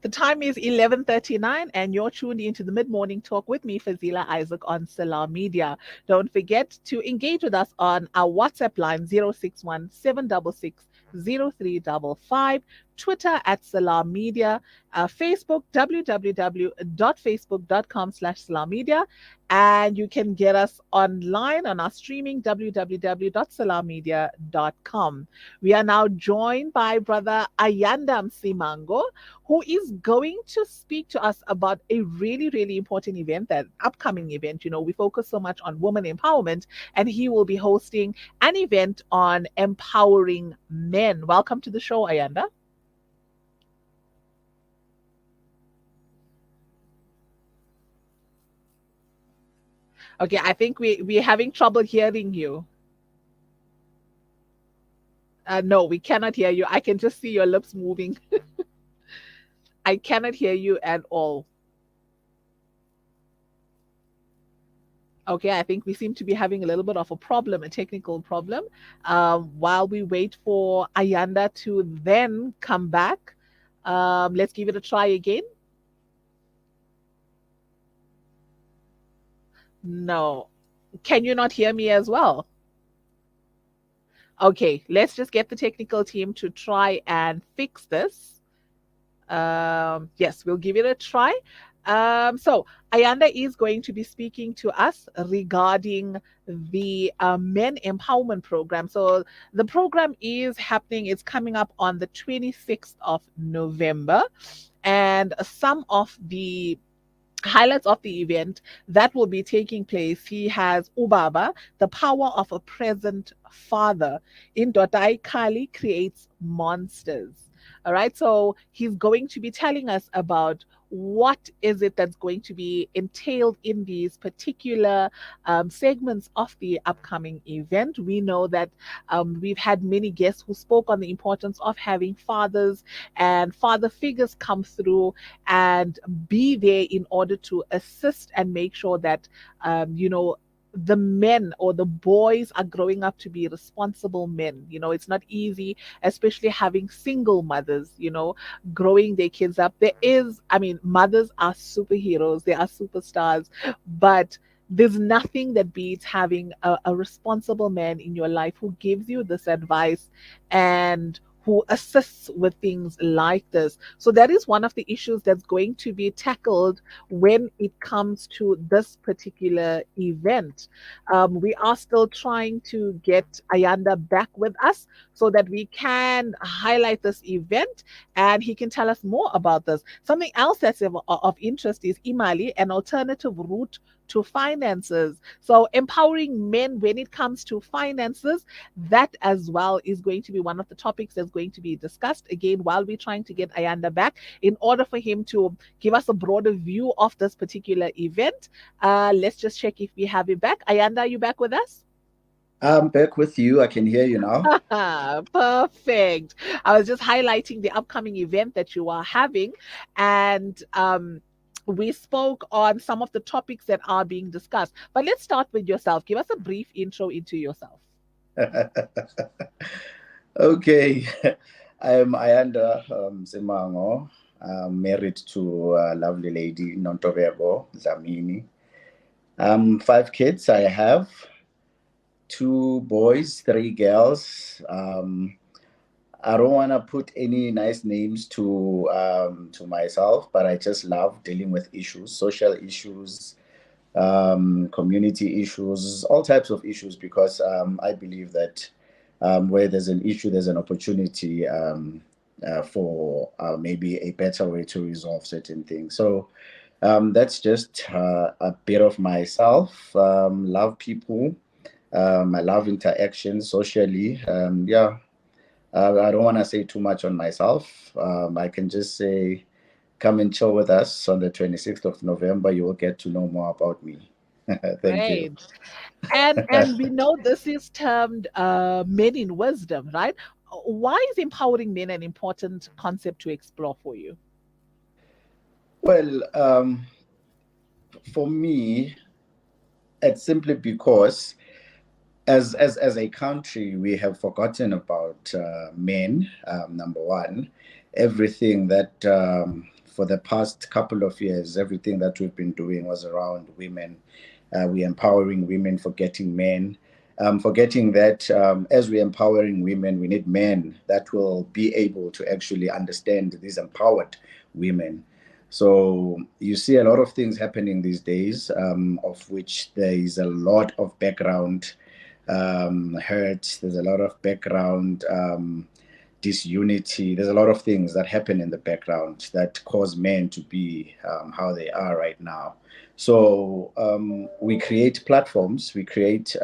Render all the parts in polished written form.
The time is 11:39 and you're tuned into the mid-morning talk with me, Fazila Isaac, on Salam Media. Don't forget to engage with us on our WhatsApp line 061 766 Twitter at Salam Media, Facebook www.facebook.com/Salam Media, and you can get us online on our streaming www.salammedia.com. We are now joined by Brother Ayanda Msimango, who is going to speak to us about a really, really important event, that upcoming event. You know, we focus so much on women empowerment, and he will be hosting an event on empowering men. Welcome to the show, Ayanda. Okay, I think we're having trouble hearing you. No, we cannot hear you. I can just see your lips moving. I cannot hear you at all. Okay, I think we seem to be having a little bit of a problem, a technical problem. While we wait for Ayanda to then come back, let's give it a try again. No. Can you not hear me as well? Okay, let's just get the technical team to try and fix this. Yes, we'll give it a try. So Ayanda is going to be speaking to us regarding the Men Empowerment Program. So the program is happening, it's coming up on the 26th of November. And some of the highlights of the event that will be taking place, he has Ubaba, the power of a present father in Dodai Kali creates monsters. All right, so he's going to be telling us about what is it that's going to be entailed in these particular segments of the upcoming event. We know that we've had many guests who spoke on the importance of having fathers and father figures come through and be there in order to assist and make sure that the men or the boys are growing up to be responsible men. You know, it's not easy, especially having single mothers, growing their kids up. Mothers are superheroes, they are superstars, but there's nothing that beats having a responsible man in your life who gives you this advice and who assists with things like this. So that is one of the issues that's going to be tackled when it comes to this particular event. We are still trying to get Ayanda back with us so that we can highlight this event and he can tell us more about this. Something else that's of interest is Imali, an alternative route to finances. So empowering men when it comes to finances, that as well is going to be one of the topics that's going to be discussed again while we're trying to get Ayanda back in order for him to give us a broader view of this particular event. Let's just check if we have him back. Ayanda, are you back with us? I'm back with you. I can hear you now. Perfect. I was just highlighting the upcoming event that you are having, and we spoke on some of the topics that are being discussed. But let's start with yourself. Give us a brief intro into yourself. Okay. I'm Ayanda Msimango. I'm married to a lovely lady, Nontovego Zamini. 5 kids I have, 2 boys, 3 girls. I don't want to put any nice names to myself, but I just love dealing with issues, social issues, community issues, all types of issues, because I believe that where there's an issue, there's an opportunity for maybe a better way to resolve certain things. So that's just a bit of myself. Love people. I love interaction socially. Yeah, I don't want to say too much on myself. I can just say, come and chill with us on the 26th of November. You will get to know more about me. Thank you. Great. And we know this is termed men in wisdom, right? Why is empowering men an important concept to explore for you? Well, for me, it's simply because as a country, we have forgotten about men. Number one, everything that for the past couple of years, everything that we've been doing was around women. We're empowering women, forgetting men. Forgetting that as we're empowering women, we need men that will be able to actually understand these empowered women. So you see a lot of things happening these days, of which there is a lot of background hurt. There's a lot of background disunity. There's a lot of things that happen in the background that cause men to be how they are right now. So we create platforms. We create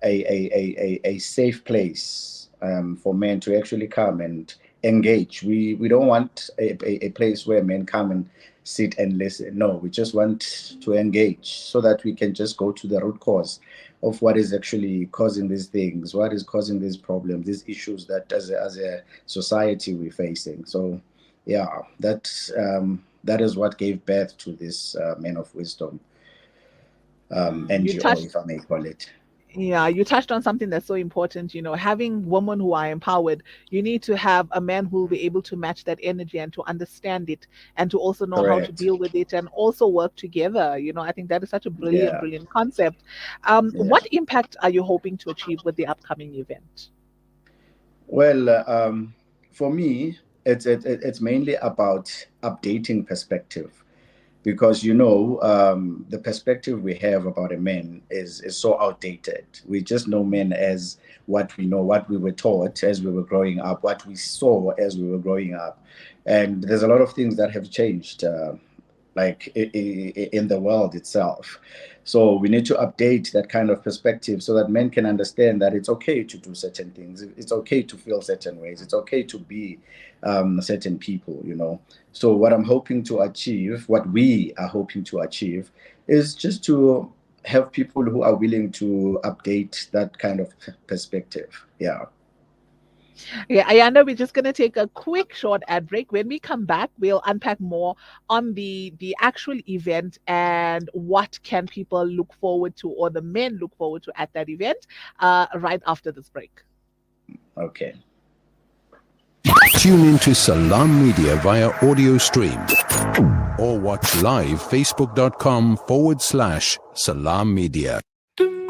a safe place for men to actually come and engage. We don't want a place where men come and sit and listen. No, we just want to engage so that we can just go to the root cause of what is actually causing these things, what is causing these problems, these issues that as a society we're facing. So yeah, that is what gave birth to this Men of Wisdom You NGO, touched if I may call it. Yeah, you touched on something that's so important. Having women who are empowered, you need to have a man who will be able to match that energy and to understand it and to also know how to Correct. deal with it and also work together. I think that is such a brilliant, Yeah. brilliant concept. Yeah. What impact are you hoping to achieve with the upcoming event? Well, for me, it's mainly about updating perspective, because the perspective we have about a man is so outdated. We just know men as what we know, what we were taught as we were growing up, what we saw as we were growing up, and there's a lot of things that have changed. Like in the world itself. So we need to update that kind of perspective so that men can understand that it's okay to do certain things. It's okay to feel certain ways. It's okay to be certain people. So what I'm hoping to achieve, what we are hoping to achieve, is just to have people who are willing to update that kind of perspective. Yeah. Yeah, Ayanda, we're just going to take a quick short ad break. When we come back, we'll unpack more on the actual event and what can people look forward to or the men look forward to at that event right after this break. Okay. Tune into Salam Media via audio stream or watch live facebook.com/Salam Media.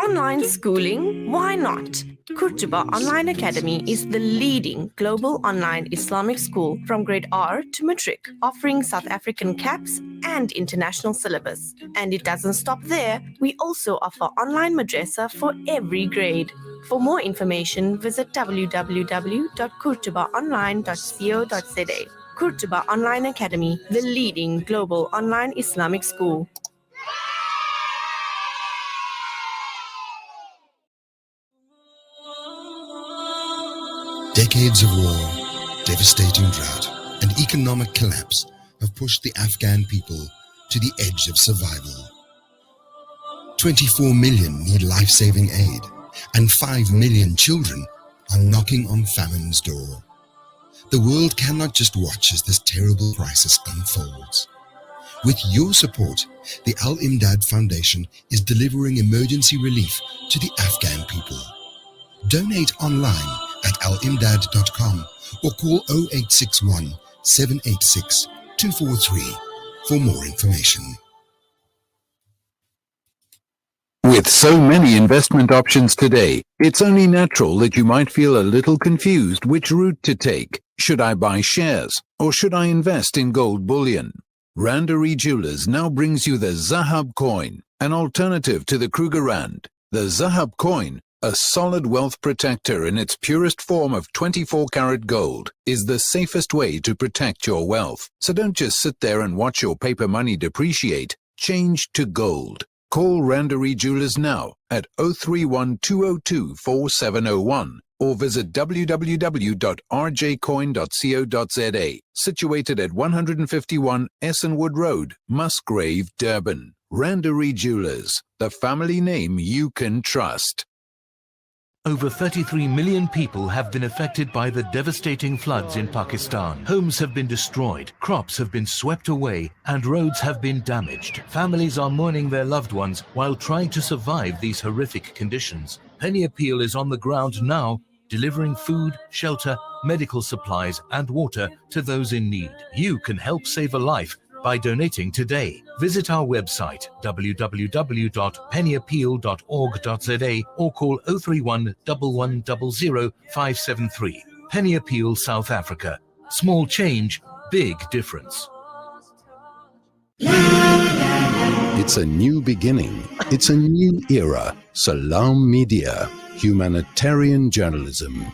Online schooling? Why not? Kurtuba Online Academy is the leading global online Islamic school from grade R to matric, offering South African caps and international syllabus. And it doesn't stop there. We also offer online madrasa for every grade. For more information, visit www.kurtubaonline.co.za. Kurtuba Online Academy, the leading global online Islamic school. Decades of war, devastating drought, and economic collapse have pushed the Afghan people to the edge of survival. 24 million need life-saving aid, and 5 million children are knocking on famine's door. The world cannot just watch as this terrible crisis unfolds. With your support, the Al Imdad Foundation is delivering emergency relief to the Afghan people. Donate online at alimdad.com or call 0861 786 243 for more information. With so many investment options today, it's only natural that you might feel a little confused which route to take. Should I buy shares or should I invest in gold bullion? Randery Jewelers now brings you the Zahab coin, an alternative to the Kruger Rand. The Zahab coin, a solid wealth protector in its purest form of 24-karat gold, is the safest way to protect your wealth. So don't just sit there and watch your paper money depreciate. Change to gold. Call Randery Jewelers now at 031 202 4701 or visit www.rjcoin.co.za, situated at 151 Essenwood Road, Musgrave, Durban. Randery Jewelers, the family name you can trust. Over 33 million people have been affected by the devastating floods in Pakistan. Homes have been destroyed, crops have been swept away, and roads have been damaged. Families are mourning their loved ones while trying to survive these horrific conditions. Penny Appeal is on the ground now, delivering food, shelter, medical supplies, and water to those in need. You can help save a life by donating today. Visit our website www.pennyappeal.org.za or call 031 1100 573. Penny Appeal South Africa. Small change, big difference. It's a new beginning. It's a new era. Salam Media, humanitarian journalism.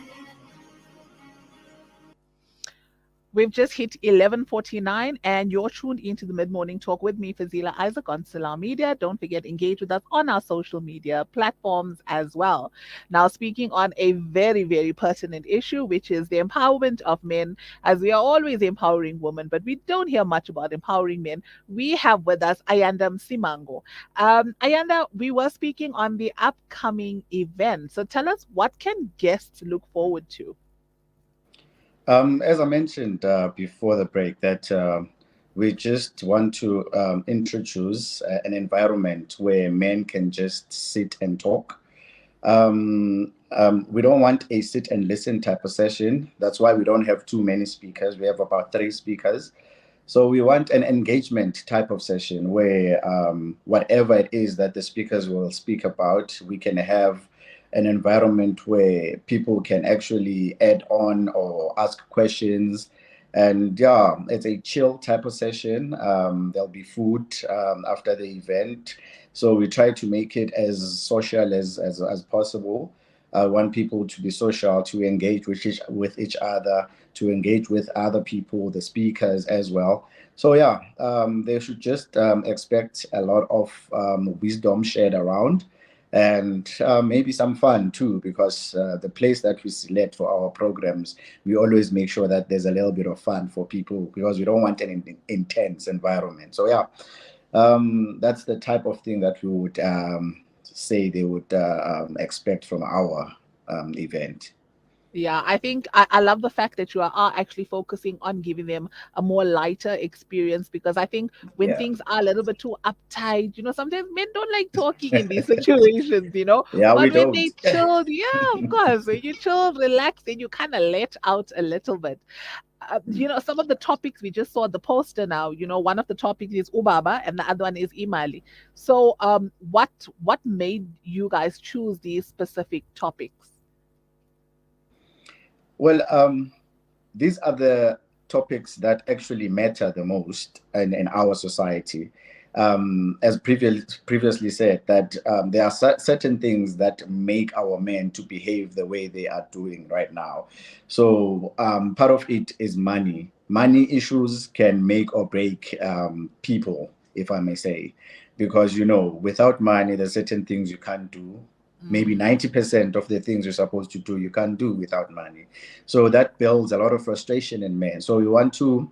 We've just hit 11:49 and you're tuned into the Mid-Morning Talk with me, Fazila Isaac, on Salam Media. Don't forget, engage with us on our social media platforms as well. Now, speaking on a very, very pertinent issue, which is the empowerment of men, as we are always empowering women, but we don't hear much about empowering men. We have with us Ayanda Msimango. Ayanda, we were speaking on the upcoming event. So tell us, what can guests look forward to? As I mentioned before the break, that we just want to introduce an environment where men can just sit and talk. We don't want a sit and listen type of session. That's why we don't have too many speakers. We have about 3 speakers. So we want an engagement type of session where whatever it is that the speakers will speak about, we can have an environment where people can actually add on or ask questions. And yeah, it's a chill type of session. There'll be food after the event. So we try to make it as social as possible. I want people to be social, to engage with each other, to engage with other people, the speakers as well. So yeah, they should just expect a lot of wisdom shared around, and maybe some fun too, because the place that we select for our programs, we always make sure that there's a little bit of fun for people, because we don't want an intense environment. So yeah, that's the type of thing that we would say they would expect from our event. Yeah, I think I love the fact that you are actually focusing on giving them a more lighter experience, because I think when Yeah, things are a little bit too uptight, sometimes men don't like talking in these situations. yeah, we But when they don't. chilled, yeah, of course, when you chill, relax, then you kind of let out a little bit. Some of the topics we just saw the poster now, one of the topics is Ubaba and the other one is Imali. So, what made you guys choose these specific topics? Well, these are the topics that actually matter the most in our society. As previously said, that there are certain things that make our men to behave the way they are doing right now. So part of it is money. Money issues can make or break people, if I may say, because without money, there's certain things you can't do. Maybe Mm. 90% of the things you're supposed to do, you can't do without money. So that builds a lot of frustration in men. So we want to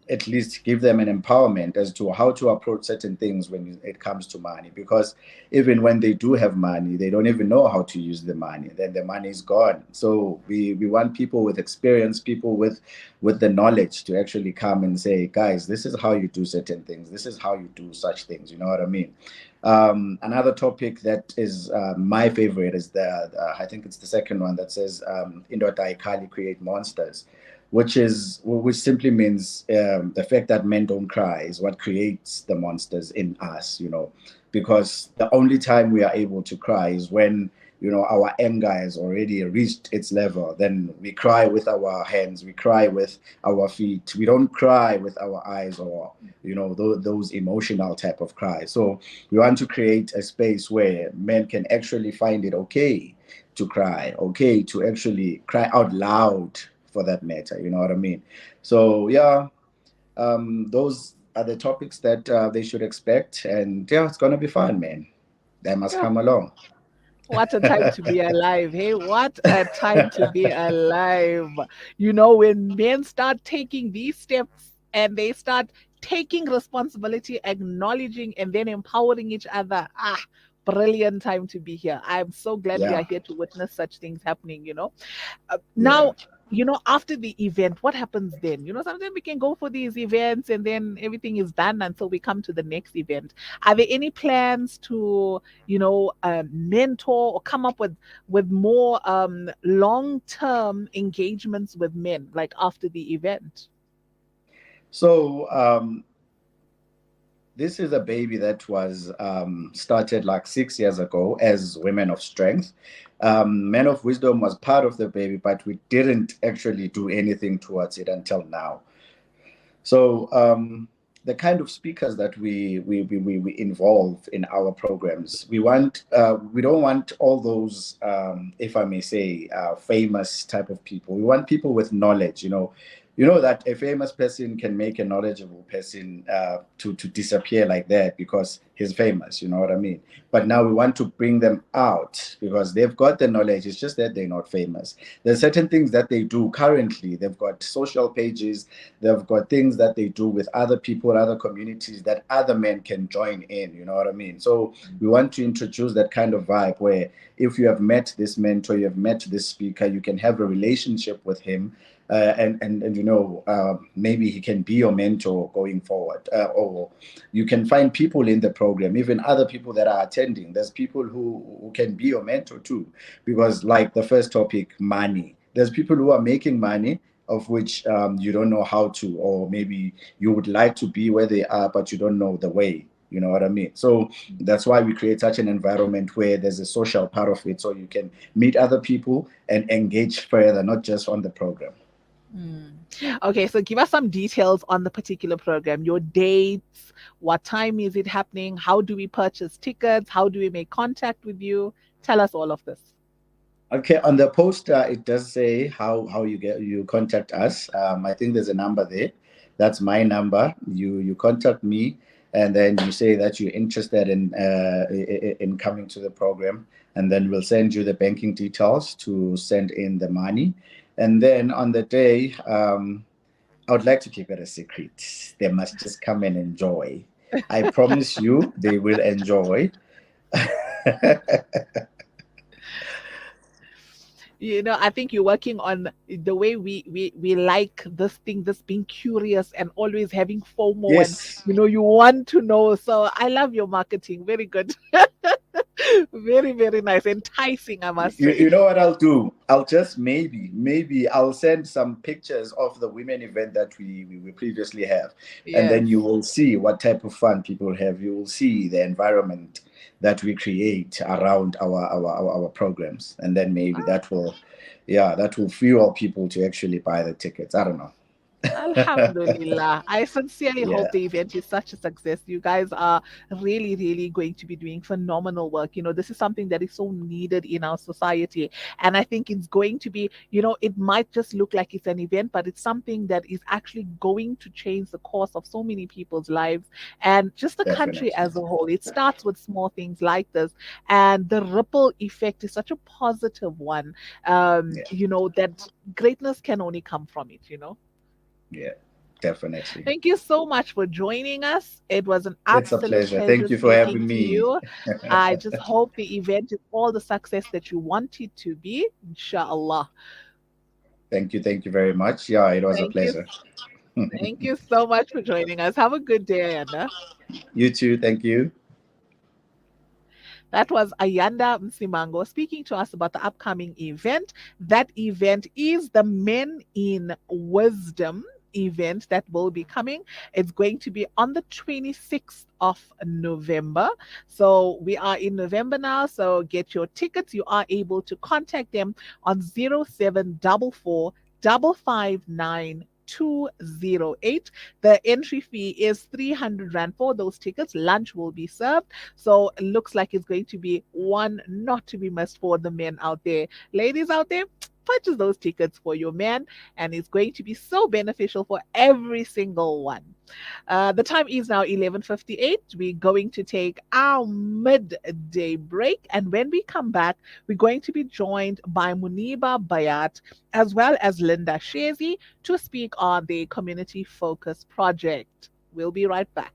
at least give them an empowerment as to how to approach certain things when it comes to money. Because even when they do have money, they don't even know how to use the money. Then the money is gone. So we want people with experience, people with the knowledge to actually come and say, guys, this is how you do certain things. This is how you do such things. You know what I mean? Another topic that is my favorite is I think it's the second one that says Indoda Ikali create monsters, which simply means the fact that men don't cry is what creates the monsters in us, because the only time we are able to cry is when our anger has already reached its level. Then we cry with our hands, we cry with our feet. We don't cry with our eyes, or those emotional type of cries. So we want to create a space where men can actually find it okay to cry, okay to actually cry out loud, for that matter. You know what I mean? So yeah, those are the topics that they should expect, and yeah, it's gonna be fun, man. They must Yeah. come along. What a time to be alive. Hey, what a time to be alive. When men start taking these steps and they start taking responsibility, acknowledging, and then empowering each other. Brilliant time to be here. I'm so glad we are Yeah, here to witness such things happening. yeah. Now, after the event, what happens then? Sometimes we can go for these events and then everything is done until we come to the next event. Are there any plans to, mentor or come up with more long-term engagements with men, like after the event? So this is a baby that was started like 6 years ago as Women of Strength. Men of Wisdom was part of the baby, but we didn't actually do anything towards it until now. So the kind of speakers that we involve in our programs, we don't want all those, if I may say, famous type of people. We want people with knowledge. You know that a famous person can make a knowledgeable person to disappear like that because he's famous. You know what I mean? But now we want to bring them out because they've got the knowledge. It's just that they're not famous. There's certain things that they do currently. They've got social pages. They've got things that they do with other people, other communities that other men can join in. You know what I mean? So we want to introduce that kind of vibe where if you have met this mentor, you have met this speaker, you can have a relationship with him. And maybe he can be your mentor going forward, or you can find people in the program, even other people that are attending. There's people who can be your mentor too, because like the first topic, money, there's people who are making money of which you don't know how to, or maybe you would like to be where they are, but you don't know the way. You know what I mean? So that's why we create such an environment where there's a social part of it, so you can meet other people and engage further, not just on the program. Mm. Okay, so give us some details on the particular program, your dates, what time is it happening, how do we purchase tickets, how do we make contact with you? Tell us all of this. Okay, on the poster it does say how you contact us. I think there's a number there. That's my number. You contact me, and then you say that you're interested in coming to the program, and then we'll send you the banking details to send in the money, and then on the day, I would like to keep it a secret. They must just come and enjoy. I promise you, they will enjoy. I think you're working on the way we like this thing, this being curious and always having FOMO, and Yes. you want to know. So I love your marketing. Very good. Very, very nice. Enticing, I must You say. know what I'll do? I'll just maybe I'll send some pictures of the women event that we previously have, and Yes. then you will see what type of fun people have. You will see the environment that we create around our programs, and then maybe that will, yeah, that will fuel people to actually buy the tickets. I don't know. Alhamdulillah. I sincerely hope Yeah, the event is such a success. You guys are really, really going to be doing phenomenal work. This is something that is so needed in our society. And I think it's going to be, it might just look like it's an event, but it's something that is actually going to change the course of so many people's lives and just the country definitely. as a whole. It starts with small things like this. And the ripple effect is such a positive one, Yeah, that greatness can only come from it. yeah, definitely. Thank you so much for joining us. It was an It's a absolute pleasure. pleasure Thank you for speaking having to me. you. I just hope the event is all the success that you want it to be, inshallah. Thank you very much. Yeah, it was a Thank you. pleasure. Thank you so much for joining us. Have a good day, Ayanda. You too. Thank you. That was Ayanda Msimango speaking to us about the upcoming event. That event is the Men in Wisdom event that will be coming. It's going to be on the 26th of November. So we are in November now. So get your tickets. You are able to contact them on 0744 559 208. The entry fee is 300 Rand for those tickets. Lunch will be served. So it looks like it's going to be one not to be missed for the men out there. Ladies out there, purchase those tickets for your man, and it's going to be so beneficial for every single one. The time is now 11:58. We're going to take our midday break, and when we come back, we're going to be joined by Muniba Bayat as well as Linda Shazi to speak on the community focus project. We'll be right back.